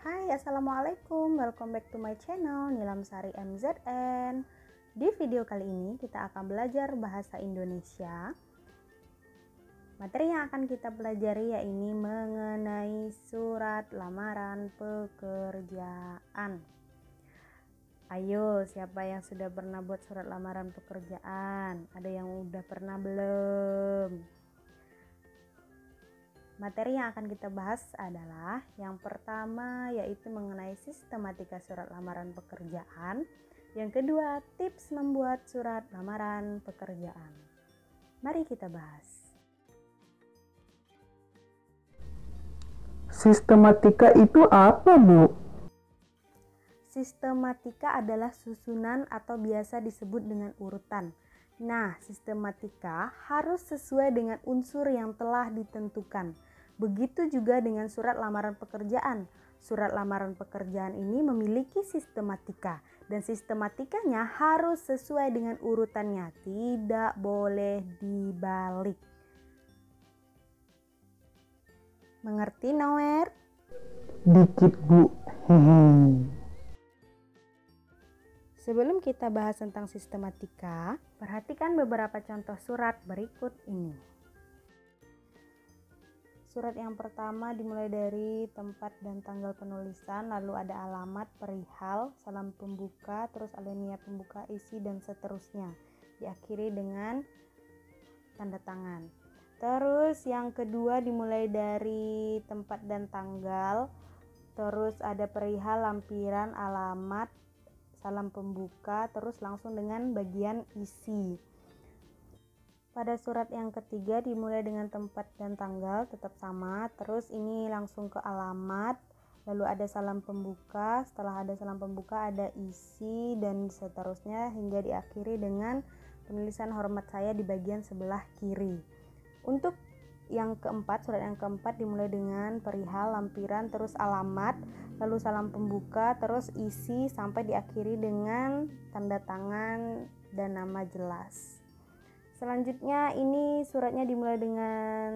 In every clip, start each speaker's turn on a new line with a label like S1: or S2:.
S1: Hai, assalamualaikum, welcome back to my channel Nilamsari MZN. Di video kali ini kita akan belajar bahasa Indonesia. Materi yang akan kita pelajari yaitu mengenai surat lamaran pekerjaan. Ayo, siapa yang sudah pernah buat surat lamaran pekerjaan? Ada yang udah pernah belum? Materi yang akan kita bahas adalah yang pertama yaitu mengenai sistematika surat lamaran pekerjaan. Yang kedua, tips membuat surat lamaran pekerjaan. Mari kita bahas.
S2: Sistematika itu apa, Bu?
S1: Sistematika adalah susunan atau biasa disebut dengan urutan. Nah, sistematika harus sesuai dengan unsur yang telah ditentukan. Begitu juga dengan surat lamaran pekerjaan. Surat lamaran pekerjaan ini memiliki sistematika dan sistematikanya harus sesuai dengan urutannya, tidak boleh dibalik. Mengerti, Noer?
S2: Dikit, Bu.
S1: Sebelum kita bahas tentang sistematika, perhatikan beberapa contoh surat berikut ini. Surat yang pertama dimulai dari tempat dan tanggal penulisan, lalu ada alamat, perihal, salam pembuka, terus alinea pembuka, isi, dan seterusnya. Diakhiri dengan tanda tangan. Terus yang kedua dimulai dari tempat dan tanggal, terus ada perihal, lampiran, alamat, salam pembuka, terus langsung dengan bagian isi. Pada surat yang ketiga dimulai dengan tempat dan tanggal, tetap sama, terus ini langsung ke alamat, lalu ada salam pembuka, setelah ada salam pembuka ada isi dan seterusnya hingga diakhiri dengan penulisan hormat saya di bagian sebelah kiri. Untuk yang keempat, surat yang keempat dimulai dengan perihal, lampiran, terus alamat, lalu salam pembuka, terus isi sampai diakhiri dengan tanda tangan dan nama jelas. Selanjutnya ini suratnya dimulai dengan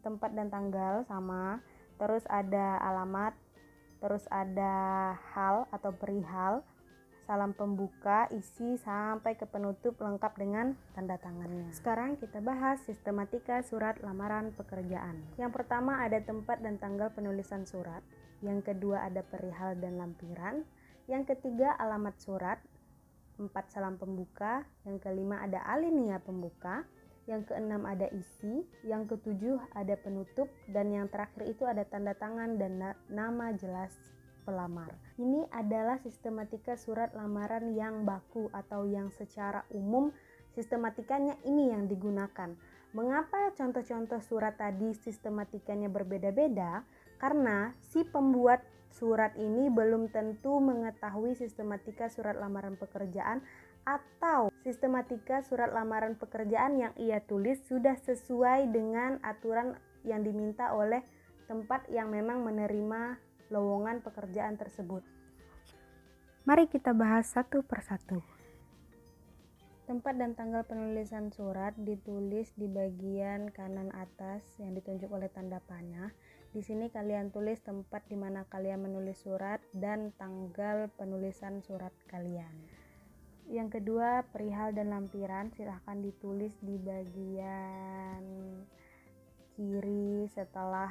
S1: tempat dan tanggal sama, terus ada alamat, terus ada hal atau perihal, salam pembuka, isi sampai ke penutup lengkap dengan tanda tangannya. Sekarang kita bahas sistematika surat lamaran pekerjaan. Yang pertama ada tempat dan tanggal penulisan surat, yang kedua ada perihal dan lampiran, yang ketiga alamat surat, 4 salam pembuka, yang kelima ada alinea pembuka, yang keenam ada isi, yang ketujuh ada penutup, dan yang terakhir itu ada tanda tangan dan nama jelas pelamar. Ini adalah sistematika surat lamaran yang baku atau yang secara umum sistematikanya ini yang digunakan. Mengapa contoh-contoh surat tadi sistematikanya berbeda-beda? Karena si pembuat surat ini belum tentu mengetahui sistematika surat lamaran pekerjaan atau sistematika surat lamaran pekerjaan yang ia tulis sudah sesuai dengan aturan yang diminta oleh tempat yang memang menerima lowongan pekerjaan tersebut. Mari kita bahas satu persatu. Tempat dan tanggal penulisan surat ditulis di bagian kanan atas yang ditunjuk oleh tanda panah. Di sini kalian tulis tempat di mana kalian menulis surat dan tanggal penulisan surat kalian. Yang kedua, perihal dan lampiran silahkan ditulis di bagian kiri setelah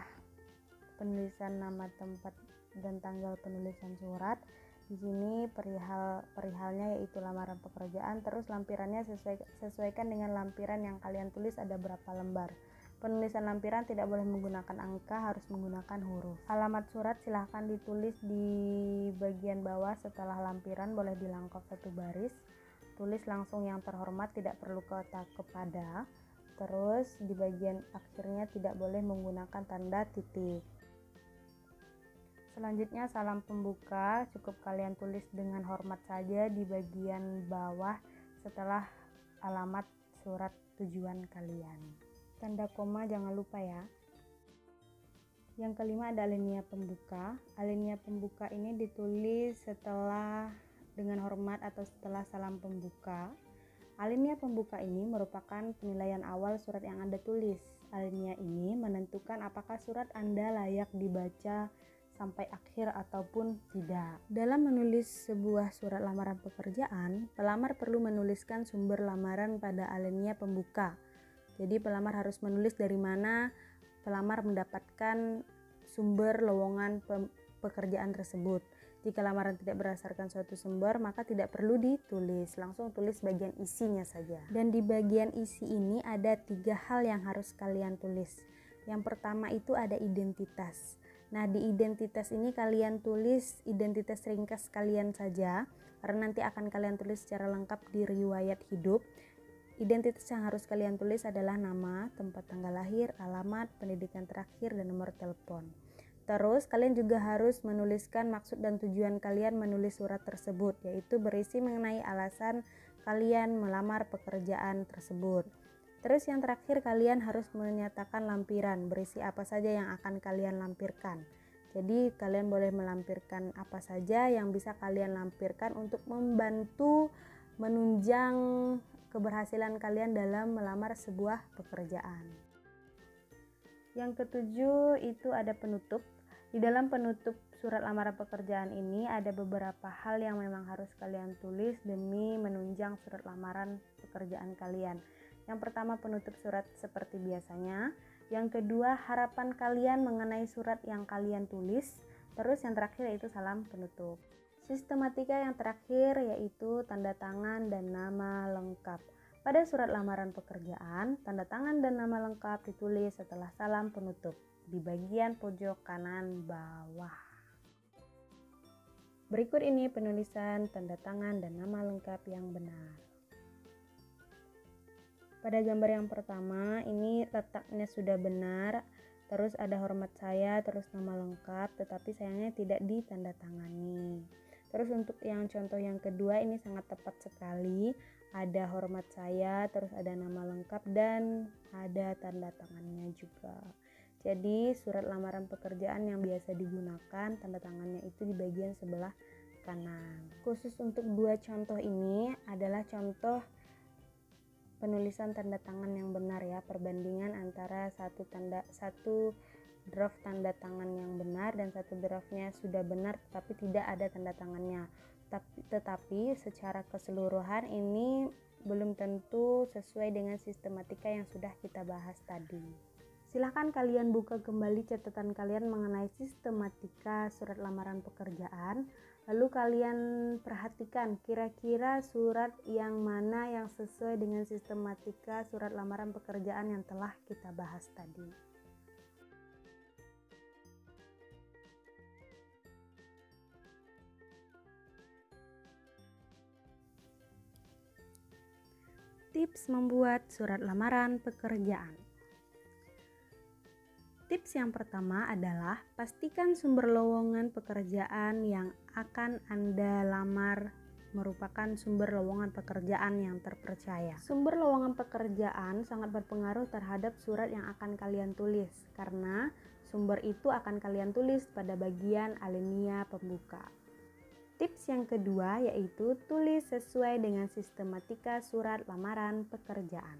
S1: penulisan nama tempat dan tanggal penulisan surat. Di sini perihalnya yaitu lamaran pekerjaan, terus lampirannya sesuaikan dengan lampiran yang kalian tulis ada berapa lembar. Penulisan lampiran tidak boleh menggunakan angka, harus menggunakan huruf. Alamat surat silahkan ditulis di bagian bawah setelah lampiran, boleh dilengkap satu baris. Tulis langsung yang terhormat, tidak perlu kata kepada. Terus di bagian akhirnya tidak boleh menggunakan tanda titik. Selanjutnya salam pembuka, cukup kalian tulis dengan hormat saja di bagian bawah setelah alamat surat tujuan kalian. Tanda koma jangan lupa ya. Yang kelima ada alinea pembuka. Alinea pembuka ini ditulis setelah dengan hormat atau setelah salam pembuka. Alinea pembuka ini merupakan penilaian awal surat yang Anda tulis. Alinea ini menentukan apakah surat Anda layak dibaca sampai akhir ataupun tidak. Dalam menulis sebuah surat lamaran pekerjaan, pelamar perlu menuliskan sumber lamaran pada alinea pembuka. Jadi pelamar harus menulis dari mana pelamar mendapatkan sumber lowongan pekerjaan tersebut. Jika lamaran tidak berdasarkan suatu sumber, maka tidak perlu ditulis, langsung tulis bagian isinya saja. Dan di bagian isi ini ada 3 hal yang harus kalian tulis. Yang pertama itu ada identitas. Nah, di identitas ini kalian tulis identitas ringkas kalian saja, karena nanti akan kalian tulis secara lengkap di riwayat hidup. Identitas yang harus kalian tulis adalah nama, tempat tanggal lahir, alamat, pendidikan terakhir, dan nomor telepon. Terus kalian juga harus menuliskan maksud dan tujuan kalian menulis surat tersebut, yaitu berisi mengenai alasan kalian melamar pekerjaan tersebut. Terus yang terakhir, kalian harus menyatakan lampiran, berisi apa saja yang akan kalian lampirkan. Jadi kalian boleh melampirkan apa saja yang bisa kalian lampirkan untuk membantu menunjang keberhasilan kalian dalam melamar sebuah pekerjaan. Yang ketujuh itu ada penutup. Di dalam penutup surat lamaran pekerjaan ini ada beberapa hal yang memang harus kalian tulis demi menunjang surat lamaran pekerjaan kalian. Yang pertama, penutup surat seperti biasanya. Yang kedua, harapan kalian mengenai surat yang kalian tulis. Terus yang terakhir yaitu salam penutup. Sistematika yang terakhir yaitu tanda tangan dan nama lengkap. Pada surat lamaran pekerjaan, tanda tangan dan nama lengkap ditulis setelah salam penutup di bagian pojok kanan bawah. Berikut ini penulisan tanda tangan dan nama lengkap yang benar. Pada gambar yang pertama ini letaknya sudah benar, terus ada hormat saya, terus nama lengkap, tetapi sayangnya tidak ditandatangani. Terus untuk yang contoh yang kedua ini sangat tepat sekali, ada hormat saya, terus ada nama lengkap dan ada tanda tangannya juga. Jadi surat lamaran pekerjaan yang biasa digunakan tanda tangannya itu di bagian sebelah kanan. Khusus untuk 2 contoh ini adalah contoh penulisan tanda tangan yang benar ya, perbandingan antara satu draft tanda tangan yang benar dan satu draftnya sudah benar tetapi tidak ada tanda tangannya. Tetapi secara keseluruhan ini belum tentu sesuai dengan sistematika yang sudah kita bahas tadi. Silahkan kalian buka kembali catatan kalian mengenai sistematika surat lamaran pekerjaan. Lalu kalian perhatikan kira-kira surat yang mana yang sesuai dengan sistematika surat lamaran pekerjaan yang telah kita bahas tadi. Tips membuat surat lamaran pekerjaan. Tips yang pertama adalah pastikan sumber lowongan pekerjaan yang akan Anda lamar merupakan sumber lowongan pekerjaan yang terpercaya. Sumber lowongan pekerjaan sangat berpengaruh terhadap surat yang akan kalian tulis, karena sumber itu akan kalian tulis pada bagian alinea pembuka. Tips yang kedua yaitu tulis sesuai dengan sistematika surat lamaran pekerjaan.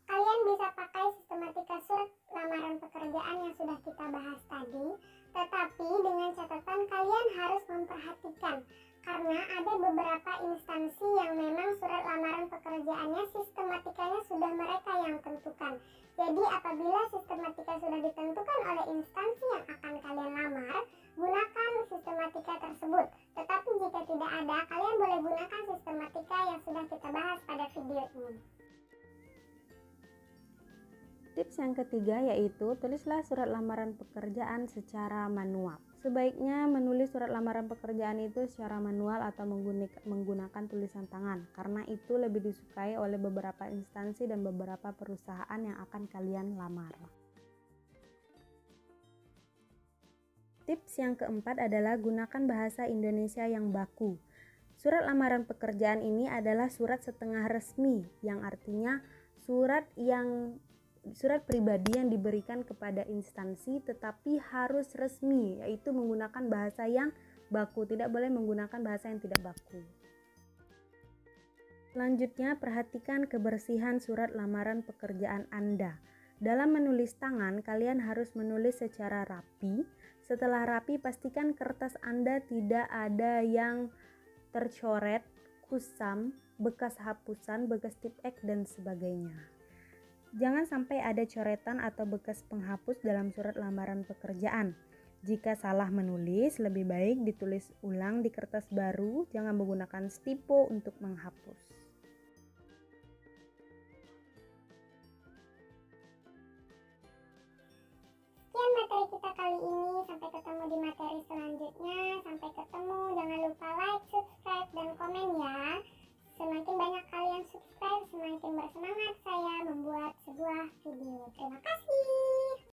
S3: Kalian bisa pakai sistematika surat lamaran pekerjaan yang sudah kita bahas tadi, tetapi dengan catatan kalian harus memperhatikan karena ada beberapa instansi yang memang surat lamaran pekerjaannya sistematikanya sudah mereka yang tentukan. Jadi apabila sistematika sudah ditentukan oleh instansi yang akan kalian lamar, gunakan sistematika tersebut. Tetapi jika tidak ada, kalian boleh gunakan sistematika yang sudah kita bahas pada video ini.
S1: Tips yang ketiga yaitu tulislah surat lamaran pekerjaan secara manual. Sebaiknya menulis surat lamaran pekerjaan itu secara manual atau menggunakan tulisan tangan, karena itu lebih disukai oleh beberapa instansi dan beberapa perusahaan yang akan kalian lamar. Tips yang keempat adalah gunakan bahasa Indonesia yang baku. Surat lamaran pekerjaan ini adalah surat setengah resmi, yang artinya surat pribadi yang diberikan kepada instansi tetapi harus resmi, yaitu menggunakan bahasa yang baku, tidak boleh menggunakan bahasa yang tidak baku. Selanjutnya, perhatikan kebersihan surat lamaran pekerjaan Anda. Dalam menulis tangan, kalian harus menulis secara rapi. Setelah rapi, pastikan kertas Anda tidak ada yang tercoret, kusam, bekas hapusan, bekas tip X, dan sebagainya. Jangan sampai ada coretan atau bekas penghapus dalam surat lamaran pekerjaan. Jika salah menulis, lebih baik ditulis ulang di kertas baru, jangan menggunakan stipo untuk menghapus.
S3: Sekian materi kita kali ini, sampai ketemu di materi selanjutnya.